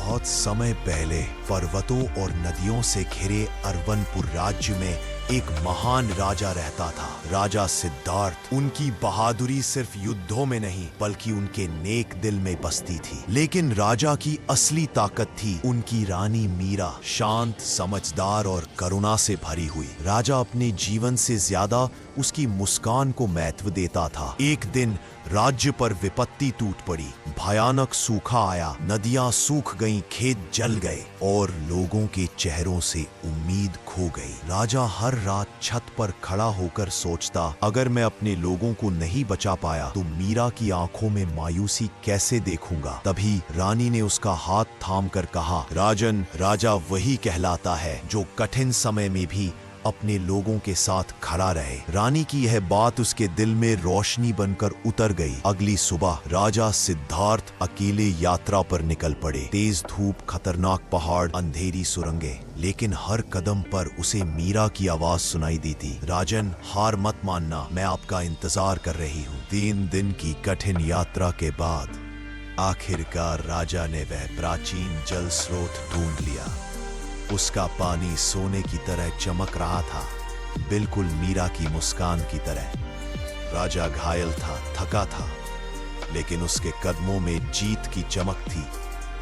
बहुत समय पहले पर्वतों और नदियों से घिरे अरवनपुर राज्य में एक महान राजा रहता था, राजा सिद्धार्थ। उनकी बहादुरी सिर्फ युद्धों में नहीं बल्कि उनके नेक दिल में बसती थी। लेकिन राजा की असली ताकत थी उनकी रानी मीरा, शांत, समझदार और करुणा से भरी हुई। राजा अपने जीवन से ज्यादा उसकी मुस्कान को महत्व देता था। एक दिन राज्य पर विपत्ति टूट पड़ी, भयानक सूखा आया, नदियां सूख गईं, खेत जल गए और लोगों के चेहरों से उम्मीद खो गई। राजा हर रात छत पर खड़ा होकर सोचता, अगर मैं अपने लोगों को नहीं बचा पाया तो मीरा की आंखों में मायूसी कैसे देखूंगा। तभी रानी ने उसका हाथ थाम कर कहा, राजन, राजा वही कहलाता है जो कठिन समय में भी अपने लोगों के साथ खड़ा रहे। रानी की यह बात उसके दिल में रोशनी बनकर उतर गई। अगली सुबह राजा सिद्धार्थ अकेले यात्रा पर निकल पड़े। तेज धूप, खतरनाक पहाड़, अंधेरी सुरंगें, लेकिन हर कदम पर उसे मीरा की आवाज सुनाई देती, राजन, हार मत मानना, मैं आपका इंतजार कर रही हूँ। 3 दिन की कठिन यात्रा के बाद आखिरकार राजा ने वह प्राचीन जल स्रोत ढूंढ लिया। उसका पानी सोने की तरह चमक रहा था, बिल्कुल मीरा की मुस्कान की तरह। राजा घायल था, थका था, लेकिन उसके कदमों में जीत की चमक थी,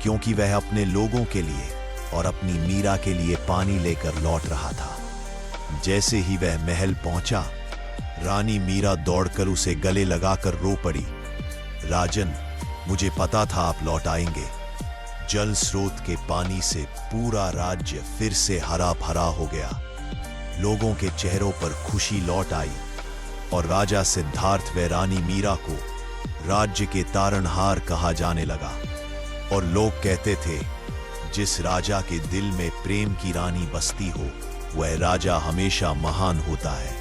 क्योंकि वह अपने लोगों के लिए और अपनी मीरा के लिए पानी लेकर लौट रहा था। जैसे ही वह महल पहुंचा, रानी मीरा दौड़कर उसे गले लगाकर रो पड़ी, राजन, मुझे पता था आप लौट आएंगे। जल स्रोत के पानी से पूरा राज्य फिर से हरा भरा हो गया। लोगों के चेहरों पर खुशी लौट आई और राजा सिद्धार्थ व रानी मीरा को राज्य के तारणहार कहा जाने लगा। और लोग कहते थे, जिस राजा के दिल में प्रेम की रानी बसती हो, वह राजा हमेशा महान होता है।